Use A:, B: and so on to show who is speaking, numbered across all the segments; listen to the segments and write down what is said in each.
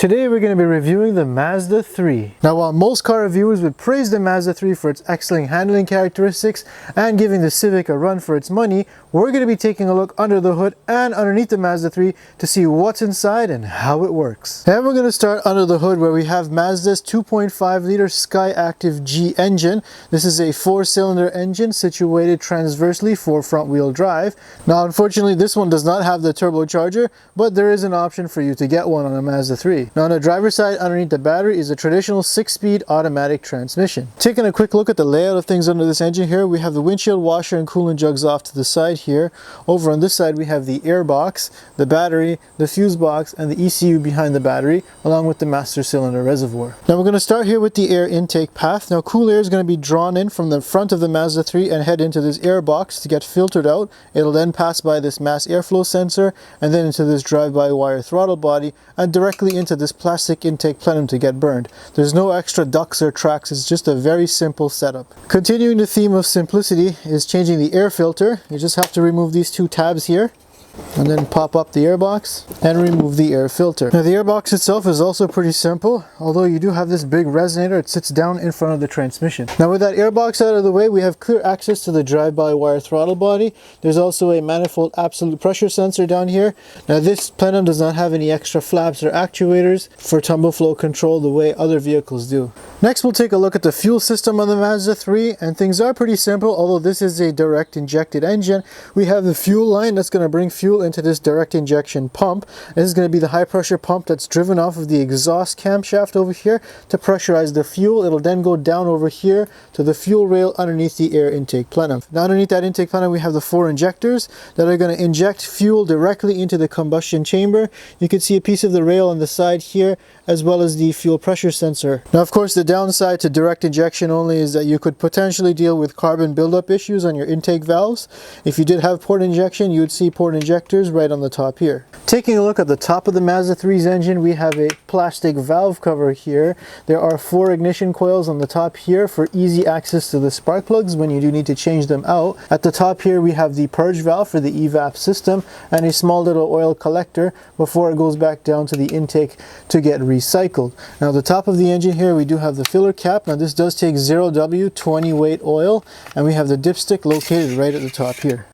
A: Today we're going to be reviewing the Mazda 3. Now while most car reviewers would praise the Mazda 3 for its excellent handling characteristics and giving the Civic a run for its money, we're going to be taking a look under the hood and underneath the Mazda 3 to see what's inside and how it works. And we're going to start under the hood where we have Mazda's 2.5 liter Skyactiv-G engine. This is a 4-cylinder engine situated transversely for front wheel drive. Now unfortunately this one does not have the turbocharger, but there is an option for you to get one on a Mazda 3. Now on the driver's side underneath the battery is a traditional 6-speed automatic transmission. Taking a quick look at the layout of things under this engine here, we have the windshield washer and coolant jugs off to the side here. Over on this side we have the air box, the battery, the fuse box, and the ECU behind the battery, along with the master cylinder reservoir. Now we're going to start here with the air intake path. Now cool air is going to be drawn in from the front of the Mazda 3 and head into this air box to get filtered out. It'll then pass by this mass airflow sensor and then into this drive-by-wire throttle body and directly into this plastic intake plenum to get burned. There's no extra ducts or tracks, it's just a very simple setup. Continuing the theme of simplicity is changing the air filter. You just have to remove these two tabs here and then pop up the air box and remove the air filter. Now the air box itself is also pretty simple, although you do have this big resonator. It sits down in front of the transmission. Now with that air box out of the way, we have clear access to the drive-by-wire throttle body. There's also a manifold absolute pressure sensor down here. Now this plenum does not have any extra flaps or actuators for tumble flow control the way other vehicles do. Next we'll take a look at the fuel system on the Mazda 3, and things are pretty simple. Although this is a direct injected engine, we have the fuel line that's going to bring fuel into this direct injection pump. This is going to be the high pressure pump that's driven off of the exhaust camshaft over here to pressurize the fuel. It'll then go down over here to the fuel rail underneath the air intake plenum. Now underneath that intake plenum we have the 4 injectors that are going to inject fuel directly into the combustion chamber. You can see a piece of the rail on the side here, as well as the fuel pressure sensor. Now of course the downside to direct injection only is that you could potentially deal with carbon buildup issues on your intake valves. If you did have port injection, you would see port injectors right on the top here. Taking a look at the top of the Mazda 3's engine, we have a plastic valve cover here. There are 4 ignition coils on the top here for easy access to the spark plugs when you do need to change them out. At the top here we have the purge valve for the evap system and a small little oil collector before it goes back down to the intake to get recycled. Now the top of the engine here we do have the filler cap. Now this does take 0W 20 weight oil, and we have the dipstick located right at the top here.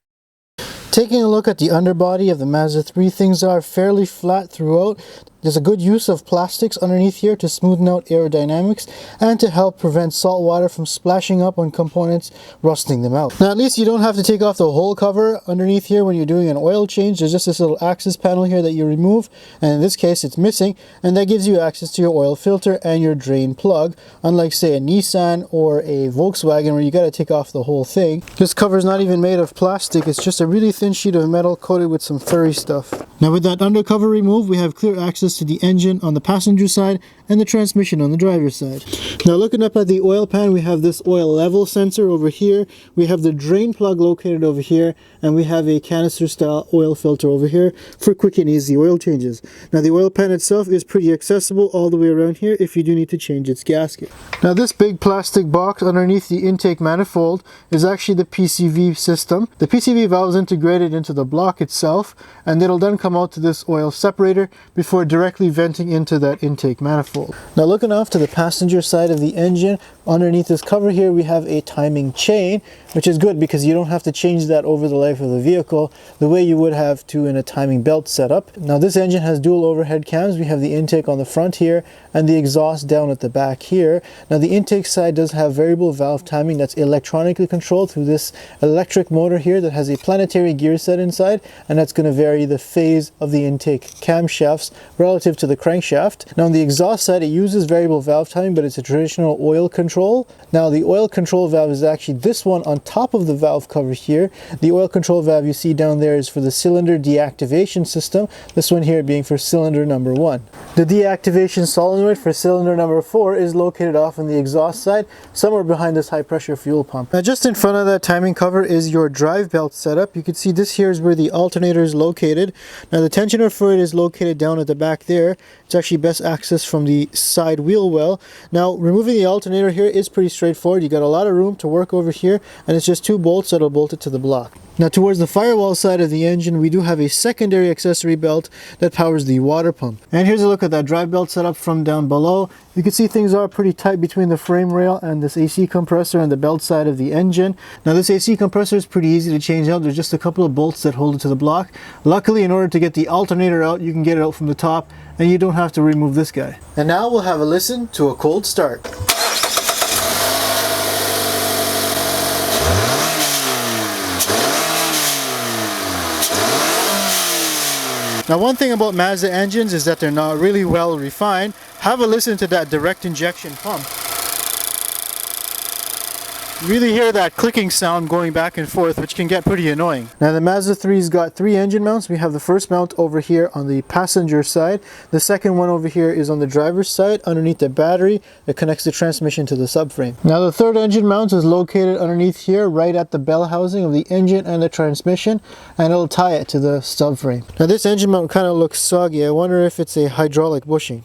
A: Taking a look at the underbody of the Mazda 3, things are fairly flat throughout. There's a good use of plastics underneath here to smoothen out aerodynamics and to help prevent salt water from splashing up on components, rusting them out. Now at least you don't have to take off the whole cover underneath here when you're doing an oil change. There's just this little access panel here that you remove, and in this case it's missing, and that gives you access to your oil filter and your drain plug, unlike say a Nissan or a Volkswagen where you got to take off the whole thing. This cover is not even made of plastic, it's just a really thin sheet of metal coated with some furry stuff. Now with that undercover removed, we have clear access to the engine on the passenger side and the transmission on the driver's side. Now looking up at the oil pan, we have this oil level sensor over here, we have the drain plug located over here, and we have a canister style oil filter over here for quick and easy oil changes. Now the oil pan itself is pretty accessible all the way around here if you do need to change its gasket. Now this big plastic box underneath the intake manifold is actually the PCV system. The PCV valve is integrated into the block itself, and it'll then come out to this oil separator before directly venting into that intake manifold. Now looking off to the passenger side of the engine, underneath this cover here we have a timing chain, which is good because you don't have to change that over the life of the vehicle the way you would have to in a timing belt setup. Now this engine has dual overhead cams. We have the intake on the front here and the exhaust down at the back here. Now the intake side does have variable valve timing that's electronically controlled through this electric motor here that has a planetary gear set inside, and that's going to vary the phase of the intake camshafts relative to the crankshaft. Now on the exhaust side it uses variable valve timing, but it's a traditional oil control. Now the oil control valve is actually this one on top of the valve cover here. The oil control valve you see down there is for the cylinder deactivation system, this one here being for cylinder number 1. The deactivation solenoid for cylinder number 4 is located off on the exhaust side, somewhere behind this high pressure fuel pump. Now just in front of that timing cover is your drive belt setup. You can see this here is where the alternator is located. Now the tensioner for it is located down at the back there. It's actually best accessed from the side wheel well. Now removing the alternator here is pretty straightforward. You got a lot of room to work over here, and it's just 2 bolts that'll bolt it to the block. Now towards the firewall side of the engine, we do have a secondary accessory belt that powers the water pump. And here's a look at that drive belt setup from down below. You can see things are pretty tight between the frame rail and this AC compressor and the belt side of the engine. Now this AC compressor is pretty easy to change out. There's just a couple of bolts that hold it to the block. Luckily, in order to get the alternator out, you can get it out from the top and you don't have to remove this guy. And now we'll have a listen to a cold start. Now one thing about Mazda engines is that they're not really well refined. Have a listen to that direct injection pump. Really hear that clicking sound going back and forth, which can get pretty annoying. Now the Mazda 3's got 3 engine mounts. We have the first mount over here on the passenger side. The second one over here is on the driver's side underneath the battery that connects the transmission to the subframe. Now the third engine mount is located underneath here right at the bell housing of the engine and the transmission, and it'll tie it to the subframe. Now this engine mount kind of looks soggy. I wonder if it's a hydraulic bushing.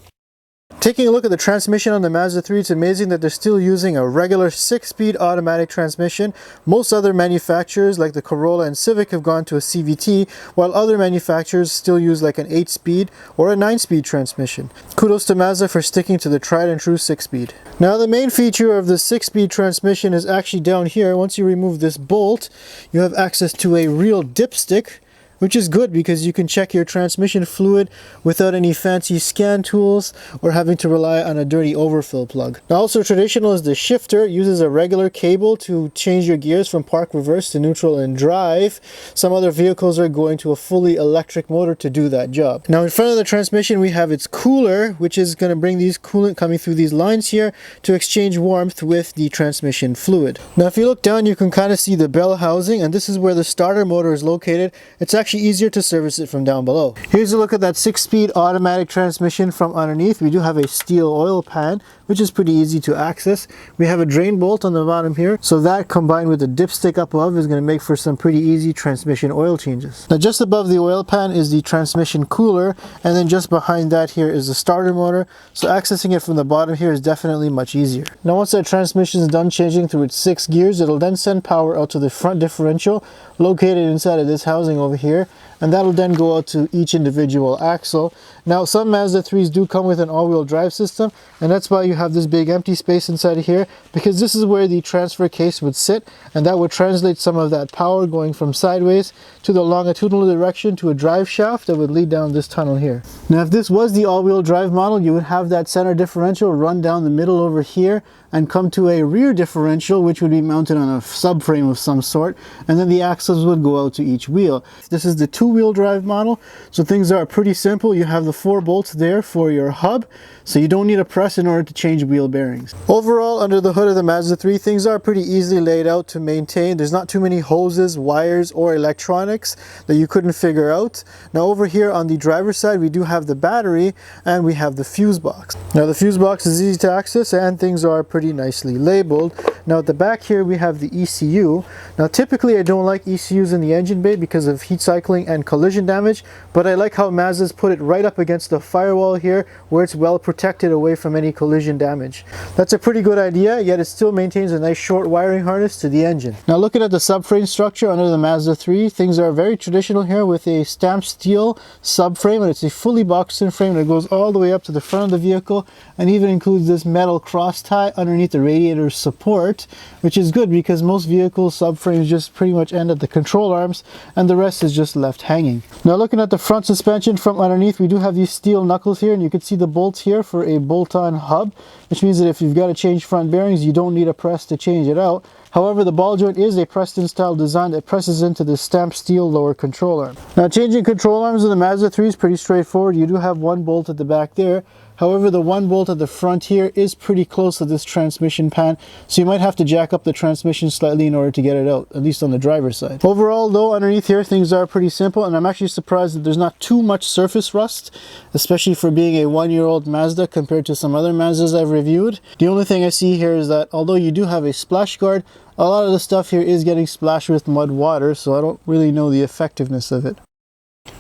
A: Taking a look at the transmission on the Mazda 3, it's amazing that they're still using a regular 6-speed automatic transmission. Most other manufacturers like the Corolla and Civic have gone to a CVT, while other manufacturers still use like an 8-speed or a 9-speed transmission. Kudos to Mazda for sticking to the tried and true 6-speed. Now the main feature of the 6-speed transmission is actually down here. Once you remove this bolt, you have access to a real dipstick, which is good because you can check your transmission fluid without any fancy scan tools or having to rely on a dirty overfill plug. Now also traditional is the shifter. It uses a regular cable to change your gears from park reverse to neutral and drive. Some other vehicles are going to a fully electric motor to do that job. Now in front of the transmission we have its cooler, which is going to bring these coolant coming through these lines here to exchange warmth with the transmission fluid. Now if you look down, you can kind of see the bell housing, and this is where the starter motor is located. It's actually easier to service it from down below. Here's a look at that 6-speed automatic transmission from underneath. We do have a steel oil pan, which is pretty easy to access. We have a drain bolt on the bottom here, so that combined with the dipstick up above is going to make for some pretty easy transmission oil changes. Now just above the oil pan is the transmission cooler, and then just behind that here is the starter motor, so accessing it from the bottom here is definitely much easier. Now once that transmission is done changing through its 6 gears, it'll then send power out to the front differential located inside of this housing over here, and that'll then go out to each individual axle. Now some Mazda 3s do come with an all-wheel drive system, and that's why you have this big empty space inside of here, because this is where the transfer case would sit, and that would translate some of that power going from sideways to the longitudinal direction to a drive shaft that would lead down this tunnel here. Now if this was the all-wheel drive model, you would have that center differential run down the middle over here and come to a rear differential, which would be mounted on a subframe of some sort, and then the axles would go out to each wheel. This is the 2-wheel drive model, so things are pretty simple. You have the 4 bolts there for your hub, so you don't need a press in order to change wheel bearings. Overall, under the hood of the Mazda 3, things are pretty easily laid out to maintain. There's not too many hoses, wires, or electronics that you couldn't figure out. Now over here on the driver's side, we do have the battery and we have the fuse box. Now the fuse box is easy to access and things are pretty nicely labeled. Now at the back here we have the ECU. Now typically I don't like ECUs in the engine bay because of heat cycling and collision damage, but I like how Mazda's put it right up against the firewall here where it's well protected away from any collision damage. That's a pretty good idea, yet it still maintains a nice short wiring harness to the engine. Now looking at the subframe structure under the Mazda 3, things are very traditional here with a stamped steel subframe, and it's a fully boxed in frame that goes all the way up to the front of the vehicle and even includes this metal cross tie underneath the radiator support, which is good because most vehicles subframes just pretty much end at the control arms and the rest is just left hanging. Now looking at the front suspension from underneath, we do have these steel knuckles here, and you can see the bolts here for a bolt-on hub, which means that if you've got to change front bearings, you don't need a press to change it out. However, the ball joint is a pressed-in style design that presses into the stamped steel lower control arm. Now changing control arms in the Mazda 3 is pretty straightforward. You do have one bolt at the back there. However, the one bolt at the front here is pretty close to this transmission pan, so you might have to jack up the transmission slightly in order to get it out, at least on the driver's side. Overall, though, underneath here, things are pretty simple, and I'm actually surprised that there's not too much surface rust, especially for being a 1-year-old Mazda compared to some other Mazdas I've reviewed. The only thing I see here is that although you do have a splash guard, a lot of the stuff here is getting splashed with mud water, so I don't really know the effectiveness of it.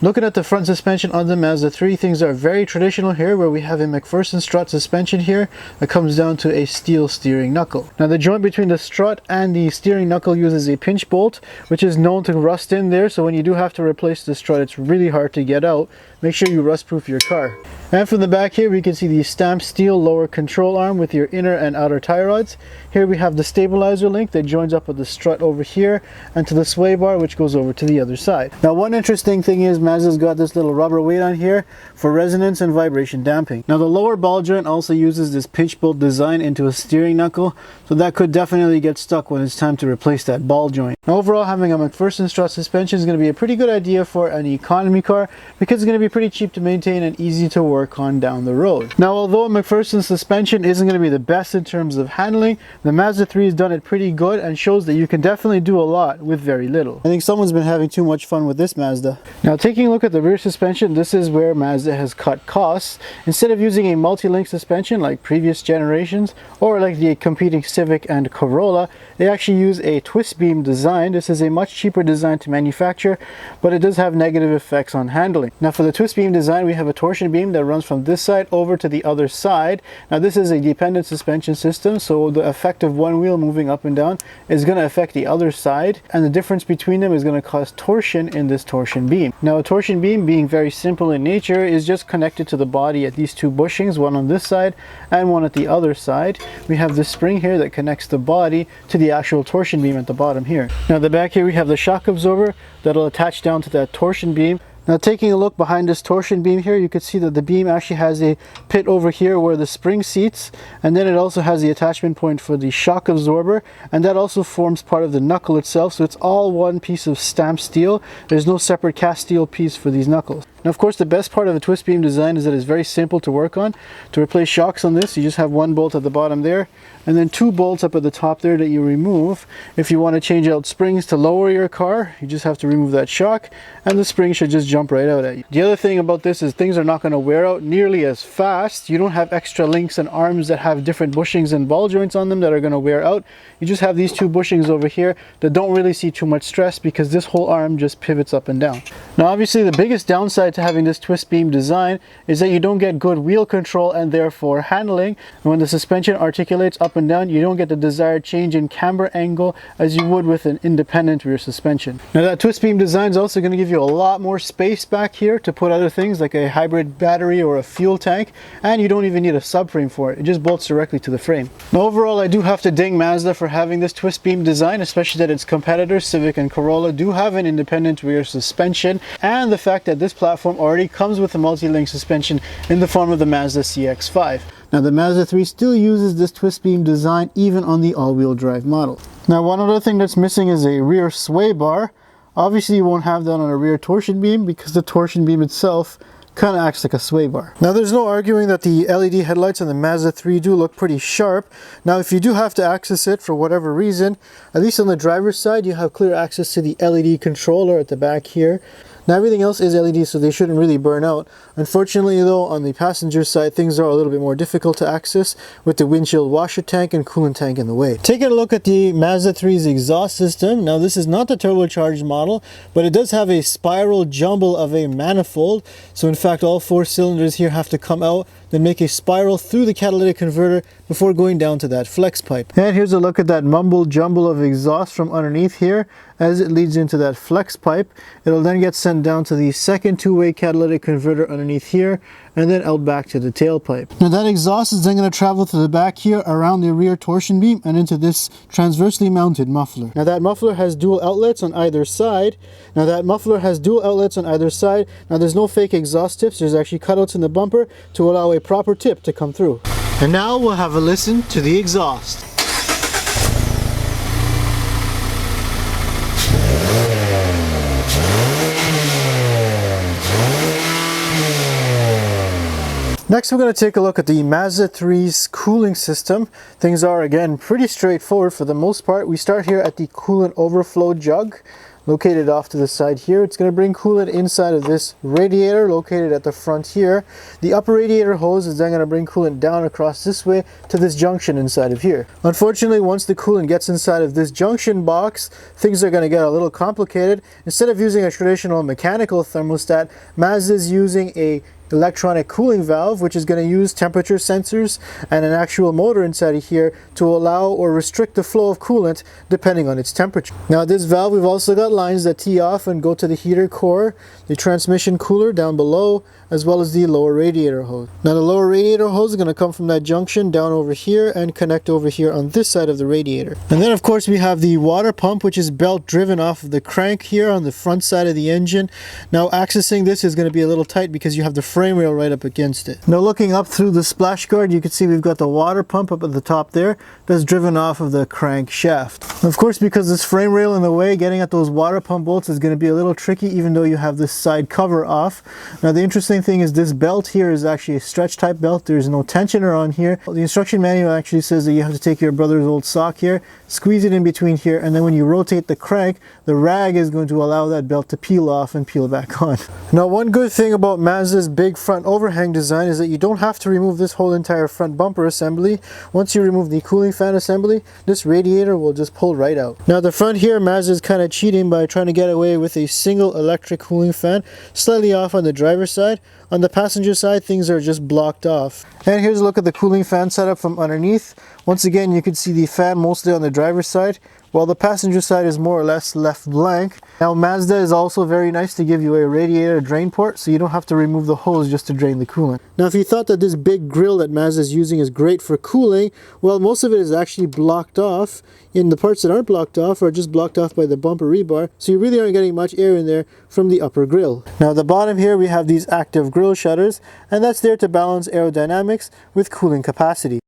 A: Looking at the front suspension on the Mazda 3, things are very traditional here, where we have a McPherson strut suspension here that comes down to a steel steering knuckle. Now the joint between the strut and the steering knuckle uses a pinch bolt, which is known to rust in there, so when you do have to replace the strut, it's really hard to get out. Make sure you rust proof your car. And from the back here, we can see the stamped steel lower control arm with your inner and outer tie rods. Here we have the stabilizer link that joins up with the strut over here and to the sway bar, which goes over to the other side. Now one interesting thing is Mazda's got this little rubber weight on here for resonance and vibration damping. Now the lower ball joint also uses this pinch bolt design into a steering knuckle, so that could definitely get stuck when it's time to replace that ball joint. Now overall, having a McPherson strut suspension is going to be a pretty good idea for an economy car because it's going to be pretty cheap to maintain and easy to work on down the road. Now although a McPherson suspension isn't going to be the best in terms of handling, the Mazda 3 has done it pretty good and shows that you can definitely do a lot with very little. I think someone's been having too much fun with this Mazda. Now taking a look at the rear suspension, this is where Mazda has cut costs. Instead of using a multi-link suspension like previous generations or like the competing Civic and Corolla, they actually use a twist beam design. This is a much cheaper design to manufacture, but it does have negative effects on handling. Now for the twist beam design, we have a torsion beam that runs from this side over to the other side. Now this is a dependent suspension system, so the effect of one wheel moving up and down is going to affect the other side, and the difference between them is going to cause torsion in this torsion beam. Now a torsion beam, being very simple in nature, is just connected to the body at these two bushings, one on this side and one at the other side. We have this spring here that connects the body to the actual torsion beam at the bottom here. Now at the back here we have the shock absorber that'll attach down to that torsion beam. Now taking a look behind this torsion beam here, you can see that the beam actually has a pit over here where the spring seats, and then it also has the attachment point for the shock absorber, and that also forms part of the knuckle itself, so it's all one piece of stamped steel. There's no separate cast steel piece for these knuckles. Now of course the best part of a twist beam design is that it's very simple to work on. To replace shocks on this, you just have one bolt at the bottom there and then two bolts up at the top there that you remove. If you want to change out springs to lower your car, you just have to remove that shock and the spring should just jump right out at you. The other thing about this is things are not going to wear out nearly as fast. You don't have extra links and arms that have different bushings and ball joints on them that are going to wear out. You just have these two bushings over here that don't really see too much stress because this whole arm just pivots up and down. Now obviously the biggest downside to having this twist beam design is that you don't get good wheel control and therefore handling. And when the suspension articulates up and down, you don't get the desired change in camber angle as you would with an independent rear suspension. Now that twist beam design is also going to give you a lot more space back here to put other things like a hybrid battery or a fuel tank, and you don't even need a subframe for it. It just bolts directly to the frame. Now overall, I do have to ding Mazda for having this twist beam design, especially that its competitors Civic and Corolla do have an independent rear suspension, and the fact that this platform already comes with a multi-link suspension in the form of the Mazda CX-5. Now the Mazda 3 still uses this twist beam design even on the all-wheel drive model. Now one other thing that's missing is a rear sway bar. Obviously you won't have that on a rear torsion beam because the torsion beam itself kind of acts like a sway bar. Now there's no arguing that the LED headlights on the Mazda 3 do look pretty sharp. Now if you do have to access it for whatever reason, at least on the driver's side you have clear access to the LED controller at the back here. Now everything else is LED, so they shouldn't really burn out. Unfortunately though, on the passenger side, things are a little bit more difficult to access with the windshield washer tank and coolant tank in the way. Taking a look at the Mazda 3's exhaust system, now this is not the turbocharged model, but it does have a spiral jumble of a manifold. So in fact, all four cylinders here have to come out, then make a spiral through the catalytic converter before going down to that flex pipe. And here's a look at that mumble jumble of exhaust from underneath here as it leads into that flex pipe. It'll then get sent down to the second two-way catalytic converter underneath here and then out back to the tailpipe. Now that exhaust is then going to travel to the back here around the rear torsion beam and into this transversely mounted muffler. Now that muffler has dual outlets on either side. Now there's no fake exhaust tips. There's actually cutouts in the bumper to allow a proper tip to come through. And now we'll have a listen to the exhaust. Next we're going to take a look at the Mazda 3's cooling system. Things are again pretty straightforward for the most part. We start here at the coolant overflow jug. located off to the side here. It's going to bring coolant inside of this radiator located at the front here. The upper radiator hose is then going to bring coolant down across this way to this junction inside of here. Unfortunately, once the coolant gets inside of this junction box, things are going to get a little complicated. Instead of using a traditional mechanical thermostat, Mazda is using a electronic cooling valve, which is going to use temperature sensors and an actual motor inside of here to allow or restrict the flow of coolant depending on its temperature. Now this valve, we've also got lines that tee off and go to the heater core, the transmission cooler down below, as well as the lower radiator hose. Now the lower radiator hose is going to come from that junction down over here and connect over here on this side of the radiator. And then of course we have the water pump, which is belt driven off of the crank here on the front side of the engine. Now accessing this is going to be a little tight because you have the frame rail right up against it. Now looking up through the splash guard, you can see we've got the water pump up at the top there that's driven off of the crank shaft. Of course, because this frame rail in the way, getting at those water pump bolts is going to be a little tricky even though you have this side cover off. Now the interesting thing is this belt here is actually a stretch type belt. There's no tensioner on here. The instruction manual actually says that you have to take your brother's old sock here, squeeze it in between here, and then when you rotate the crank, the rag is going to allow that belt to peel off and peel back on. Now one good thing about Mazda's big front overhang design is that you don't have to remove this whole entire front bumper assembly. Once you remove the cooling fan assembly, this radiator will just pull right out. Now the front here, Mazda is kind of cheating by trying to get away with a single electric cooling fan, slightly off on the driver's side. On the passenger side, things are just blocked off. And here's a look at the cooling fan setup from underneath. Once again, you can see the fan mostly on the driver's side, while the passenger side is more or less left blank. Now Mazda is also very nice to give you a radiator drain port, so you don't have to remove the hose just to drain the coolant. Now if you thought that this big grill that Mazda is using is great for cooling, well, most of it is actually blocked off. In the parts that aren't blocked off are just blocked off by the bumper rebar, so you really aren't getting much air in there from the upper grill. Now at the bottom here we have these active grill shutters, and that's there to balance aerodynamics with cooling capacity.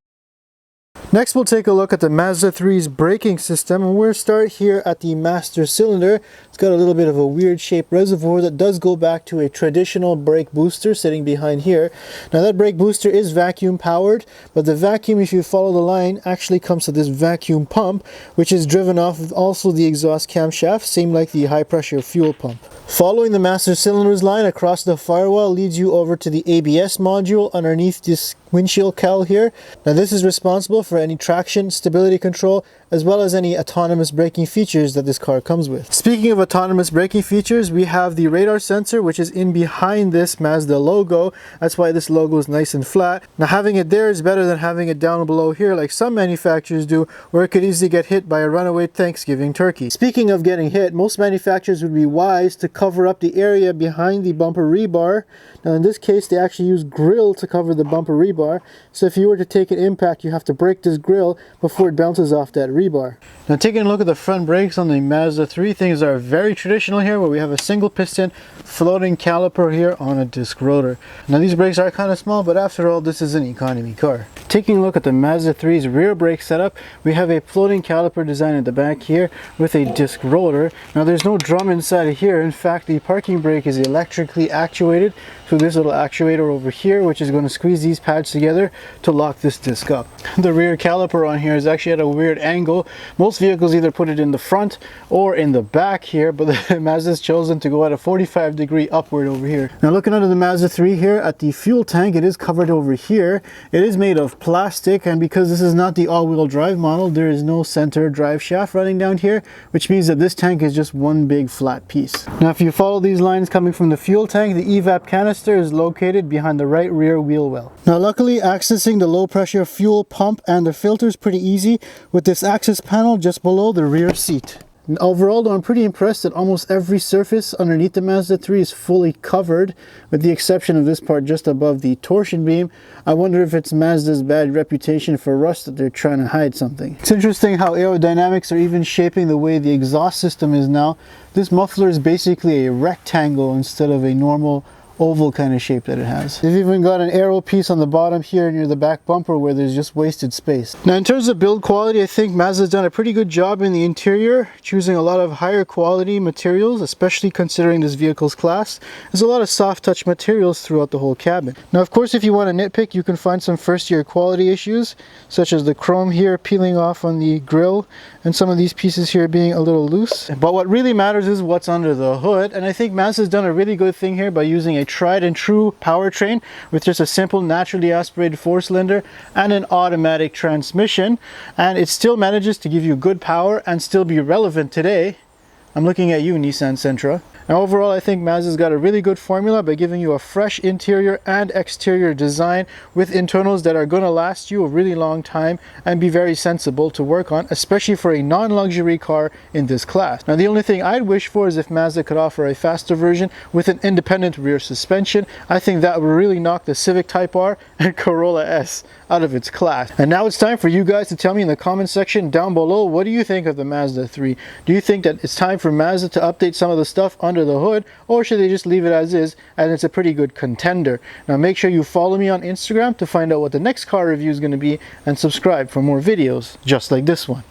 A: Next, we'll take a look at the Mazda 3's braking system, and we'll start here at the master cylinder. It's got a little bit of a weird shaped reservoir that does go back to a traditional brake booster sitting behind here. Now that brake booster is vacuum powered, but the vacuum, if you follow the line, actually comes to this vacuum pump, which is driven off of also the exhaust camshaft, same like the high pressure fuel pump. Following the master cylinders line across the firewall leads you over to the ABS module underneath this windshield cowl here. Now this is responsible for any traction, stability control, as well as any autonomous braking features that this car comes with. Speaking of autonomous braking features, we have the radar sensor, which is in behind this Mazda logo. That's why this logo is nice and flat. Now having it there is better than having it down below here like some manufacturers do, where it could easily get hit by a runaway Thanksgiving turkey. Speaking of getting hit, most manufacturers would be wise to cover up the area behind the bumper rebar. Now in this case, they actually use grill to cover the bumper rebar. So if you were to take an impact, you have to break this grill before it bounces off that rebar. Now taking a look at the front brakes on the Mazda 3, things are very traditional here, where we have a single piston floating caliper here on a disc rotor. Now these brakes are kind of small, but after all, this is an economy car. Taking a look at the Mazda 3's rear brake setup, we have a floating caliper design at the back here with a disc rotor. Now there's no drum inside of here. In fact, the parking brake is electrically actuated through this little actuator over here, which is going to squeeze these pads together to lock this disc up. The rear caliper on here is actually at a weird angle. Most vehicles either put it in the front or in the back here, but the Mazda's chosen to go at a 45-degree upward over here. Now looking under the Mazda 3 here at the fuel tank, it is covered over here. It is made of plastic, and because this is not the all-wheel drive model, there is no center drive shaft running down here, which means that this tank is just one big flat piece. Now if you follow these lines coming from the fuel tank, the evap canister is located behind the right rear wheel well. Now luckily, accessing the low pressure fuel pump and the filter is pretty easy with this access panel just below the rear seat. And overall, though, I'm pretty impressed that almost every surface underneath the Mazda 3 is fully covered, with the exception of this part just above the torsion beam. I wonder if it's Mazda's bad reputation for rust that they're trying to hide something. It's interesting how aerodynamics are even shaping the way the exhaust system is now. This muffler is basically a rectangle instead of a normal oval kind of shape that it has. They've even got an arrow piece on the bottom here near the back bumper where there's just wasted space. Now in terms of build quality, I think Mazda's done a pretty good job in the interior, choosing a lot of higher quality materials, especially considering this vehicle's class. There's a lot of soft touch materials throughout the whole cabin. Now of course, if you want to nitpick, you can find some first year quality issues, such as the chrome here peeling off on the grille and some of these pieces here being a little loose. But what really matters is what's under the hood, and I think Mazda's done a really good thing here by using a tried and true powertrain with just a simple naturally aspirated 4-cylinder and an automatic transmission, and it still manages to give you good power and still be relevant today. I'm looking at you, Nissan Sentra. Now overall, I think Mazda's got a really good formula by giving you a fresh interior and exterior design with internals that are going to last you a really long time and be very sensible to work on, especially for a non-luxury car in this class. Now the only thing I'd wish for is if Mazda could offer a faster version with an independent rear suspension. I think that would really knock the Civic Type R and Corolla S out of its class. And now it's time for you guys to tell me in the comment section down below, what do you think of the Mazda 3? Do you think that it's time for Mazda to update some of the stuff under the hood, or should they just leave it as is and it's a pretty good contender? Now make sure you follow me on Instagram to find out what the next car review is going to be, and subscribe for more videos just like this one.